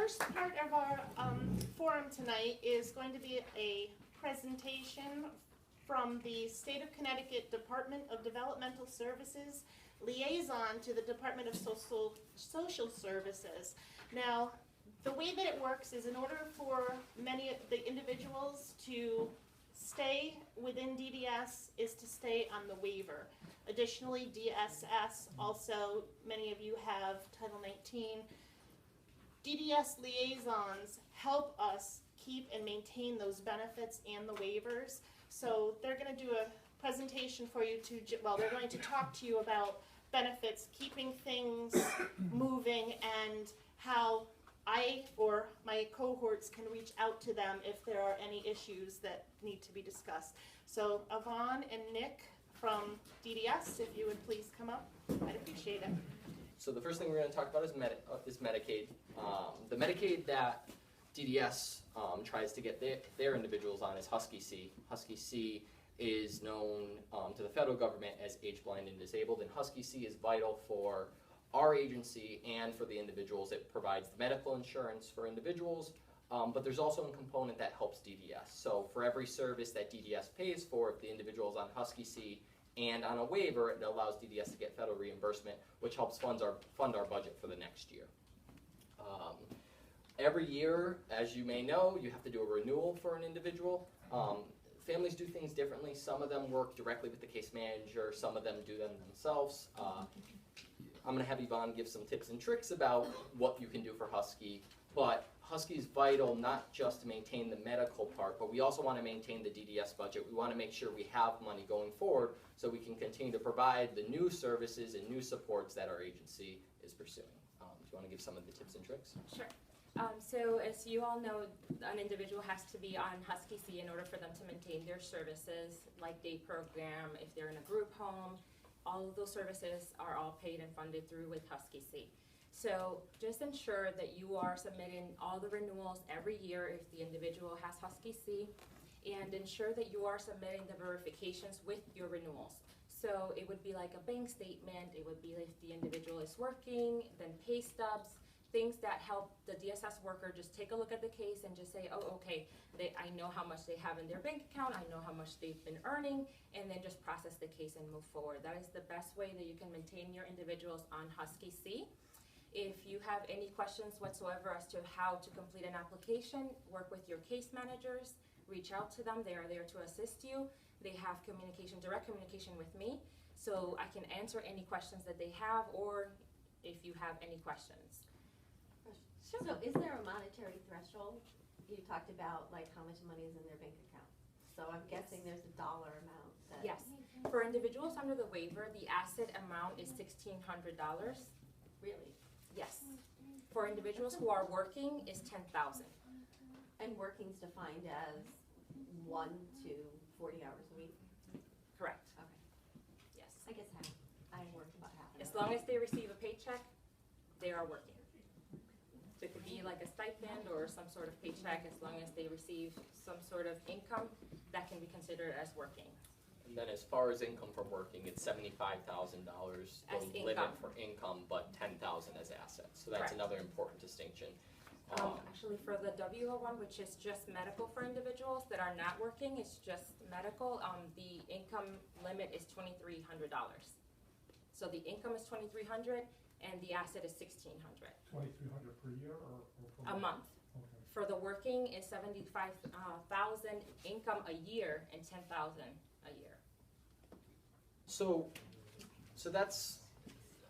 first part of our forum tonight is going to be a presentation from the State of Connecticut Department of Developmental Services liaison to the Department of Social Services. Now, the way that it works is in order for many of the individuals to stay within DDS is to stay on the waiver. Additionally, DSS, also many of you have Title 19. DDS liaisons help us keep and maintain those benefits and the waivers. So they're going to do a presentation for you to, well, they're going to talk to you about benefits, keeping things moving, and how I or my cohorts can reach out to them if there are any issues that need to be discussed. So Ivonne and Nick from DDS, if you would please come up, I'd appreciate it. So the first thing we're going to talk about is Medicaid. The Medicaid that DDS tries to get their individuals on is Husky C. Husky C is known to the federal government as age blind and disabled, and Husky C is vital for our agency and for the individuals. It provides the medical insurance for individuals, but there's also a component that helps DDS. So for every service that DDS pays for, if the individual is on Husky C and on a waiver, it allows DDS to get federal reimbursement, which helps fund our budget for the next year. Every year, as you may know, you have to do a renewal for an individual. Families do things differently. Some of them work directly with the case manager, some of them do them themselves. I'm going to have Ivonne give some tips and tricks about what you can do for Husky, but Husky is vital not just to maintain the medical part, but we also want to maintain the DDS budget. We want to make sure we have money going forward so we can continue to provide the new services and new supports that our agency is pursuing. Do you want to give some of the tips and tricks? Sure. So as you all know, an individual has to be on Husky C in order for them to maintain their services, like day program, if they're in a group home. All of those services are all paid and funded through with Husky C. So just ensure that you are submitting all the renewals every year if the individual has Husky C, and ensure that you are submitting the verifications with your renewals. So it would be like a bank statement, it would be if the individual is working, then pay stubs, things that help the DSS worker just take a look at the case and just say, oh, okay, I know how much they have in their bank account, I know how much they've been earning, and then just process the case and move forward. That is the best way that you can maintain your individuals on Husky C. If you have any questions whatsoever as to how to complete an application, work with your case managers, reach out to them, they are there to assist you. They have communication, direct communication with me, so I can answer any questions that they have, or if you have any questions. Sure. So is there a monetary threshold? You talked about like how much money is in their bank account. So I'm guessing there's a dollar amount. That yes. For individuals under the waiver, the asset amount is $1,600. Really? Yes. For individuals who are working, is $10,000. And working's defined as 1 to 40 hours a week? Correct. Okay. Yes. I guess I work about half an hour. As long as they receive a paycheck, they are working. So it could be like a stipend or some sort of paycheck. As long as they receive some sort of income, that can be considered as working. And then as far as income from working, it's $75,000 the limit for income, but $10,000 as assets. So that's Correct. Another important distinction. Actually, for the W01, which is just medical for individuals that are not working, it's just medical. The income limit is $2,300. So the income is $2,300, and the asset is $1,600. $2,300 per year or a month. Okay. For the working is $75,000 income a year and $10,000 a year. So that's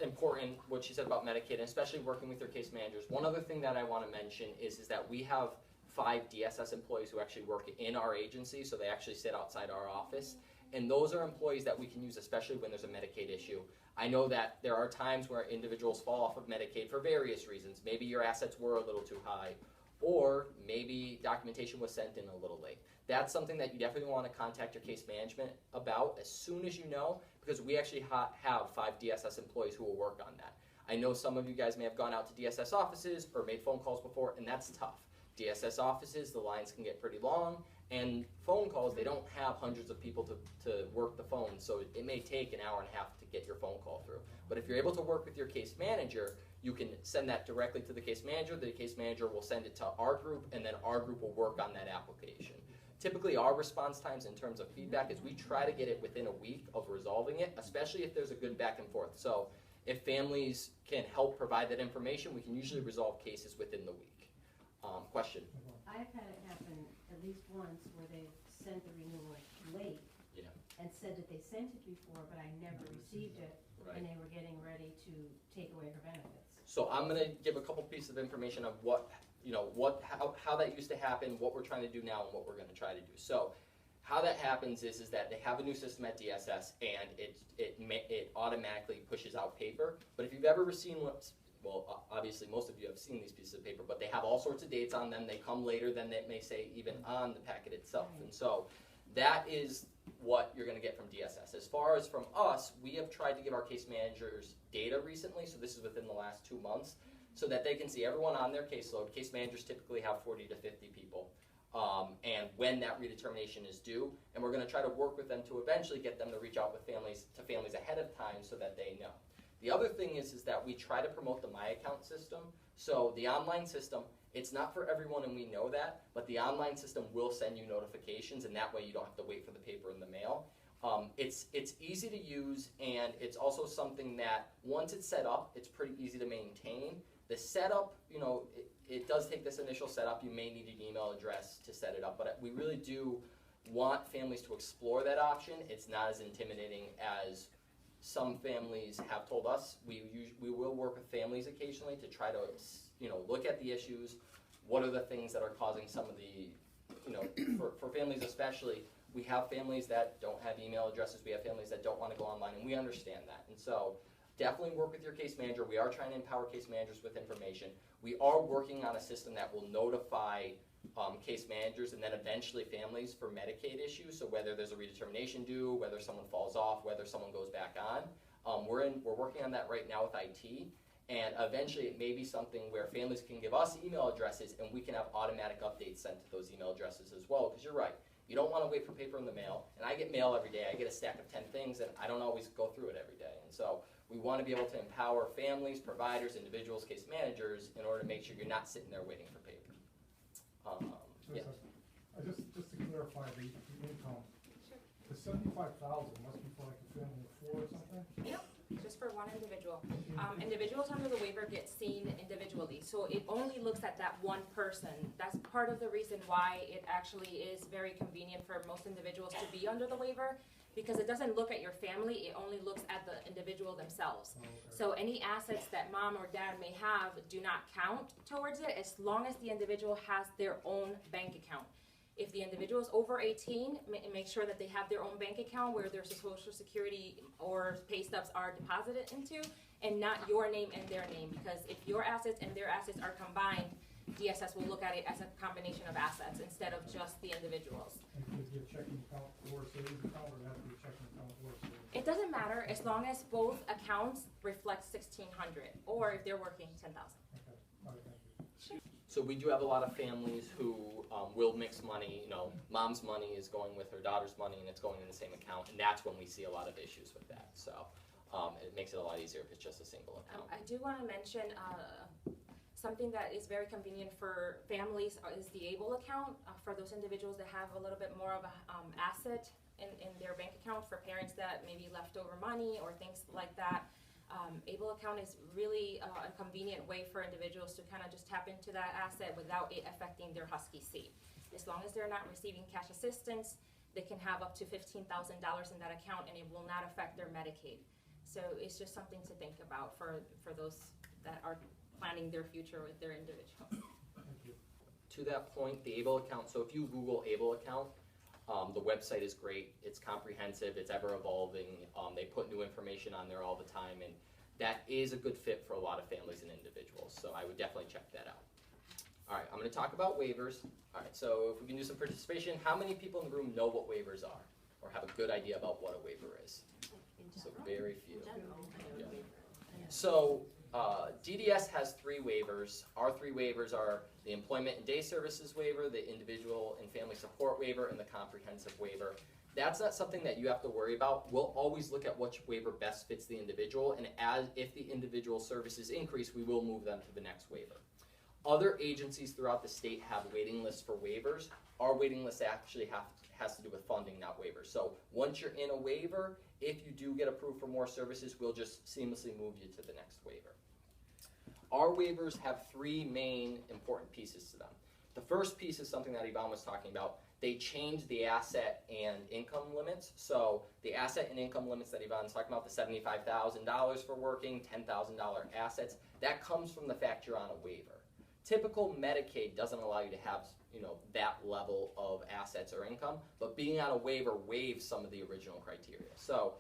important, what she said about Medicaid, and especially working with your case managers. One other thing that I want to mention is that we have 5 DSS employees who actually work in our agency, so they actually sit outside our office. And those are employees that we can use, especially when there's a Medicaid issue. I know that there are times where individuals fall off of Medicaid for various reasons. Maybe your assets were a little too high, or maybe documentation was sent in a little late. That's something that you definitely want to contact your case management about as soon as you know, because we actually have 5 DSS employees who will work on that. I know some of you guys may have gone out to DSS offices or made phone calls before, and that's tough. DSS offices, the lines can get pretty long, And phone calls, they don't have hundreds of people to work the phone, so it may take an hour and a half to get your phone call through. But if you're able to work with your case manager, you can send that directly to the case manager will send it to our group, and then our group will work on that application. Typically, our response times in terms of feedback is we try to get it within a week of resolving it, especially if there's a good back and forth. So if families can help provide that information, we can usually resolve cases within the week. Question? I've had it happen at least once where they sent the renewal late Yeah. and said that they sent it before, but I never received it, Right. and they were getting ready to take away her benefits. So I'm going to give a couple pieces of information of how that used to happen, what we're trying to do now, and what we're going to try to do. So how that happens is that they have a new system at DSS, and it automatically pushes out paper. But if you've ever seen well, obviously most of you have seen these pieces of paper, but they have all sorts of dates on them. They come later than it may say even on the packet itself. And so that is what you're going to get from DSS. As far as from us, we have tried to give our case managers data recently, so this is within the last 2 months, so that they can see everyone on their caseload. Case managers typically have 40 to 50 people, and when that redetermination is due, and we're going to try to work with them to eventually get them to reach out with families ahead of time so that they know. The other thing is that we try to promote the My Account system. So the online system, it's not for everyone, and we know that, but the online system will send you notifications, and that way you don't have to wait for the paper in the mail. It's easy to use, and it's also something that once it's set up, it's pretty easy to maintain. The setup, it does take this initial setup. You may need an email address to set it up, but we really do want families to explore that option. It's not as intimidating as some families have told us. We will work with families occasionally to try to look at the issues. What are the things that are causing some of the, for families especially, we have families that don't have email addresses, we have families that don't want to go online, and we understand that. And so definitely work with your case manager. We are trying to empower case managers with information. We are working on a system that will notify case managers and then eventually families for Medicaid issues. So whether there's a redetermination due, whether someone falls off, whether someone goes back on. We're working on that right now with IT, and eventually it may be something where families can give us email addresses and we can have automatic updates sent to those email addresses as well, because you're right. You don't want to wait for paper in the mail, and I get mail every day. I get a stack of 10 things, and I don't always go through it every day. And so we want to be able to empower families, providers, individuals, case managers in order to make sure you're not sitting there waiting for paper. Yeah. Just to clarify the income, the 75,000 must be for like a family of 4 or something? Yep, just for one individual. Individuals under the waiver get seen individually, so it only looks at that one person. That's part of the reason why it actually is very convenient for most individuals to be under the waiver, because it doesn't look at your family, it only looks at the individual themselves. Oh, okay. So any assets that mom or dad may have do not count towards it as long as the individual has their own bank account. If the individual is over 18, make sure that they have their own bank account where their Social Security or pay stubs are deposited into, and not your name and their name, because if your assets and their assets are combined, DSS will look at it as a combination of assets instead of just the individuals. And could it be a checking account or a savings account, or it has to be a checking account or a savings? It doesn't matter as long as both accounts reflect 1,600, or if they're working 10,000. Okay, all right, thank you. So we do have a lot of families who will mix money. Mom's money is going with her daughter's money, and it's going in the same account, and that's when we see a lot of issues with that. So it makes it a lot easier if it's just a single account. I do want to mention something that is very convenient for families is the ABLE account for those individuals that have a little bit more of an asset in their bank account, for parents that maybe leftover money or things like that. ABLE account is really a convenient way for individuals to kind of just tap into that asset without it affecting their Husky C. As long as they're not receiving cash assistance, they can have up to $15,000 in that account, and it will not affect their Medicaid. So it's just something to think about for those that are planning their future with their individual. Thank you. To that point, the ABLE account, so if you Google ABLE account, the website is great. It's comprehensive. It's ever evolving. They put new information on there all the time, and that is a good fit for a lot of families and individuals. So I would definitely check that out. All right, I'm going to talk about waivers. All right, so if we can do some participation, how many people in the room know what waivers are or have a good idea about what a waiver is? So very few. Yeah. So DDS has 3 waivers. Our 3 waivers are the Employment and Day Services waiver, the Individual and Family Support waiver, and the Comprehensive waiver. That's not something that you have to worry about. We'll always look at which waiver best fits the individual, and if the individual services increase, we will move them to the next waiver. Other agencies throughout the state have waiting lists for waivers. Our waiting list actually has to do with funding, not waivers. So once you're in a waiver, if you do get approved for more services, we'll just seamlessly move you to the next waiver. Our waivers have 3 main important pieces to them. The first piece is something that Ivonne was talking about. They changed the asset and income limits. So the asset and income limits that Ivonne's talking about, the $75,000 for working, $10,000 assets, that comes from the fact you're on a waiver. Typical Medicaid doesn't allow you to have, that level of assets or income, but being on a waiver waives some of the original criteria. So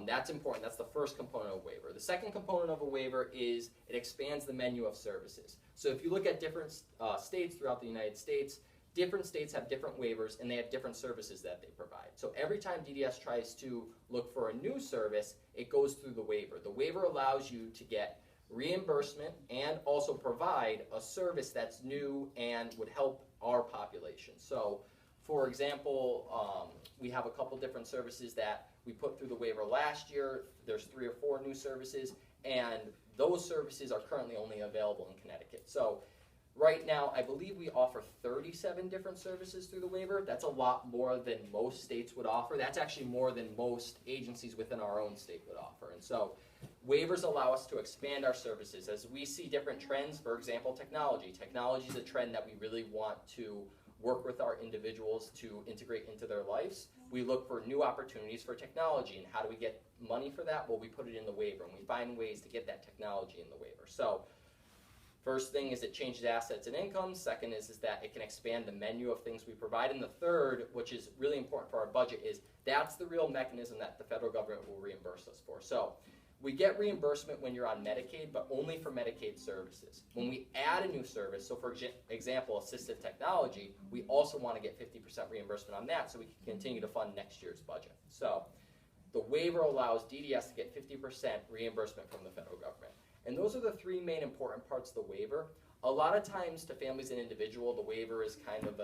that's important. That's the first component of a waiver. The second component of a waiver is it expands the menu of services. So if you look at different states throughout the United States, different states have different waivers and they have different services that they provide. So every time DDS tries to look for a new service, it goes through the waiver. The waiver allows you to get reimbursement and also provide a service that's new and would help our population. So for example, we have a couple different services that we put through the waiver last year. There's 3 or 4 new services, and those services are currently only available in Connecticut. So right now, I believe we offer 37 different services through the waiver. That's a lot more than most states would offer. That's actually more than most agencies within our own state would offer. And so waivers allow us to expand our services. As we see different trends, for example, technology. Technology is a trend that we really want to work with our individuals to integrate into their lives. We look for new opportunities for technology, and how do we get money for that? Well, we put it in the waiver, and we find ways to get that technology in the waiver. So first thing is it changes assets and income. Second is that it can expand the menu of things we provide. And the third, which is really important for our budget, is that's the real mechanism that the federal government will reimburse us for. So we get reimbursement when you're on Medicaid, but only for Medicaid services. When we add a new service, so for example, assistive technology, we also want to get 50% reimbursement on that so we can continue to fund next year's budget. So the waiver allows DDS to get 50% reimbursement from the federal government. And those are the 3 main important parts of the waiver. A lot of times to families and individual, the waiver is kind of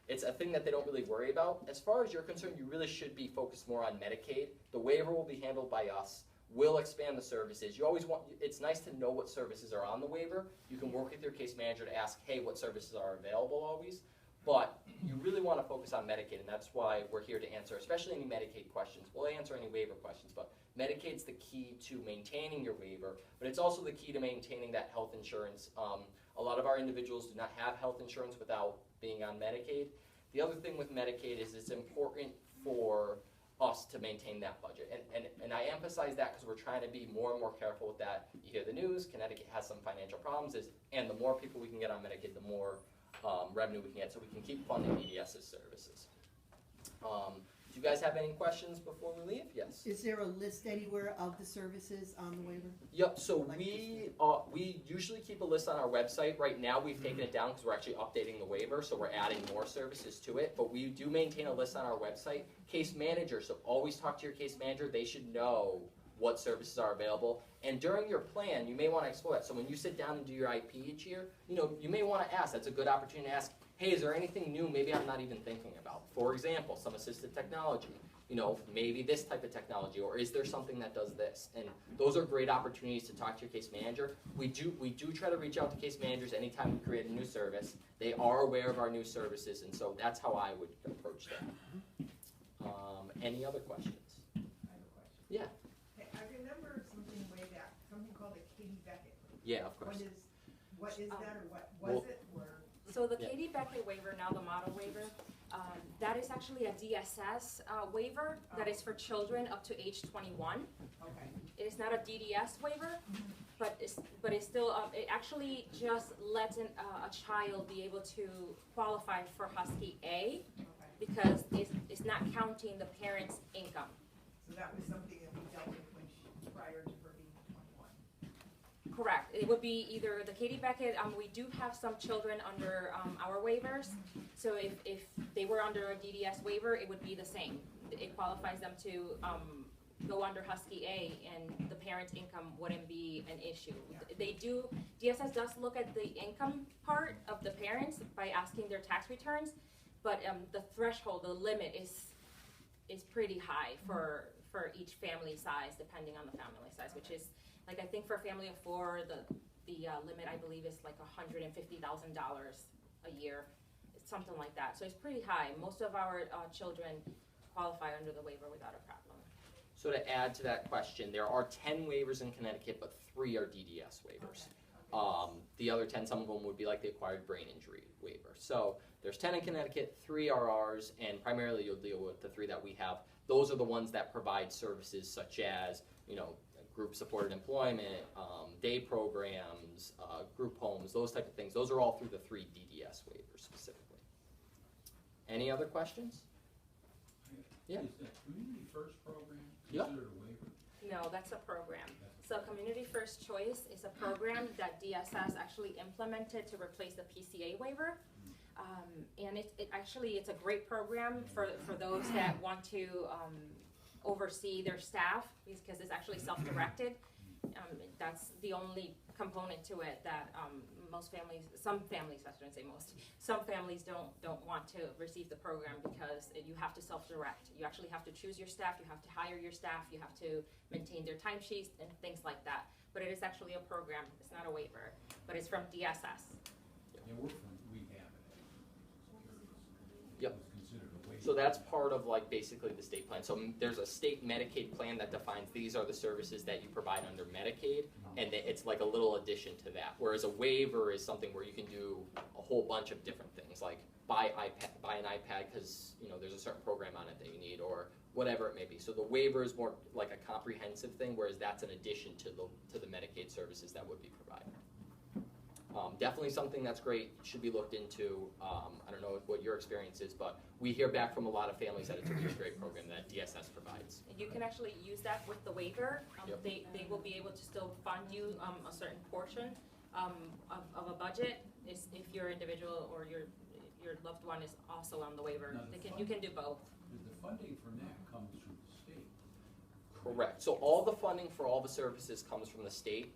it's a thing that they don't really worry about. As far as you're concerned, you really should be focused more on Medicaid. The waiver will be handled by us. We'll expand the services. You always it's nice to know what services are on the waiver. You can work with your case manager to ask, hey, what services are available always? But you really want to focus on Medicaid, and that's why we're here to answer, especially any Medicaid questions. We'll answer any waiver questions, but Medicaid's the key to maintaining your waiver, but it's also the key to maintaining that health insurance. A lot of our individuals do not have health insurance without being on Medicaid. The other thing with Medicaid is it's important for us to maintain that budget. And I emphasize that because we're trying to be more and more careful with that. You hear the news, Connecticut has some financial problems, and the more people we can get on Medicaid, the more revenue we can get, so we can keep funding DDS's services. Do you guys have any questions before we leave? Yes. Is there a list anywhere of the services on the waiver? Yep, so we usually keep a list on our website. Right now we've taken it down because we're actually updating the waiver, so we're adding more services to it. But we do maintain a list on our website. Case manager, so always talk to your case manager. They should know what services are available. And during your plan, you may want to explore that. So when you sit down and do your IP each year, you may want to ask. That's a good opportunity to ask, hey, is there anything new maybe I'm not even thinking about? For example, some assistive technology, maybe this type of technology, or is there something that does this? And those are great opportunities to talk to your case manager. We do try to reach out to case managers anytime we create a new service. They are aware of our new services, and so that's how I would approach that. Any other questions? I have a question. Yeah. Hey, I remember something way back, something called a Katie Beckett. Yeah, of course. What is that, or what was it, or? So the Katie Beckett waiver, now the model waiver, that is actually a DSS waiver that is for children up to age 21. Okay. It is not a DDS waiver, but it's still, it actually just lets a child be able to qualify for Husky A because it's not counting the parent's income. So that was something that we dealt with prior to her being 21. Correct. It would be either the Katie Beckett, we do have some children under our waivers, so if they were under a DDS waiver, it would be the same. It qualifies them to go under Husky A and the parent's income wouldn't be an issue. They do, DSS does look at the income part of the parents by asking their tax returns, but the threshold, the limit is pretty high for each family size, depending on the family size, which is, like, I think for a family of 4, the limit, I believe, is like $150,000 a year, something like that. So it's pretty high. Most of our children qualify under the waiver without a problem. So to add to that question, there are 10 waivers in Connecticut, but 3 are DDS waivers. The other 10, some of them would be like the acquired brain injury waiver. So there's 10 in Connecticut, 3 are ours, and primarily you'll deal with the 3 that we have. Those are the ones that provide services such as, you know, group supported employment, day programs, group homes, those type of things. Those are all through the 3 DDS waivers specifically. Any other questions? Yeah. Is that Community First program Yeah. considered a waiver? No, that's a program. So Community First Choice is a program that DSS actually implemented to replace the PCA waiver. And it's a great program for those that want to oversee their staff, because it's actually self-directed. That's the only component to it that some families, I shouldn't say most, some families don't want to receive the program because you have to self-direct. You actually have to choose your staff, you have to hire your staff, you have to maintain their timesheets and things like that. But it is actually a program, it's not a waiver, but it's from DSS. Yeah, we have it. Yep. It's considered a waiver. So that's part of, like, basically the state plan. So there's a state Medicaid plan that defines these are the services that you provide under Medicaid, and it's like a little addition to that. Whereas a waiver is something where you can do a whole bunch of different things, like buy an iPad because, you know, there's a certain program on it that you need, or whatever it may be. So the waiver is more like a comprehensive thing, whereas that's an addition to the Medicaid services that would be provided. Definitely something that's great, should be looked into. I don't know what your experience is, but we hear back from a lot of families that it's a really great program that DSS provides. And you can actually use that with the waiver. Yep. They will be able to still fund you a certain portion of a budget if your individual or your loved one is also on the waiver. You can do both. The funding from that comes from the state. Correct. So all the funding for all the services comes from the state.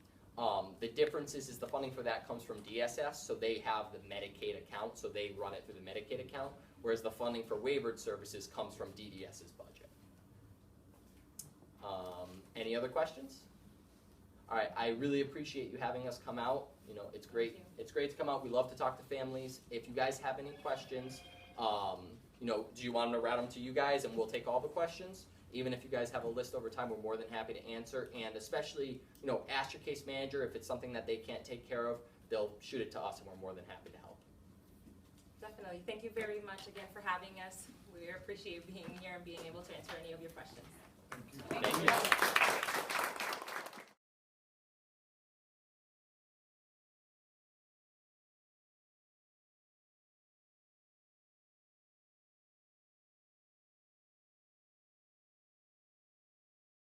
The difference is the funding for that comes from DSS, so they have the Medicaid account, so they run it through the Medicaid account, whereas the funding for waivered services comes from DDS's budget. Any other questions? All right, I really appreciate you having us come out. You know, it's great. It's great to come out. We love to talk to families. If you guys have any questions, you know, do you want to route them to you guys and we'll take all the questions? Even if you guys have a list over time, we're more than happy to answer. And especially, you know, ask your case manager if it's something that they can't take care of. They'll shoot it to us, and we're more than happy to help. Definitely. Thank you very much again for having us. We appreciate being here and being able to answer any of your questions. Thank you.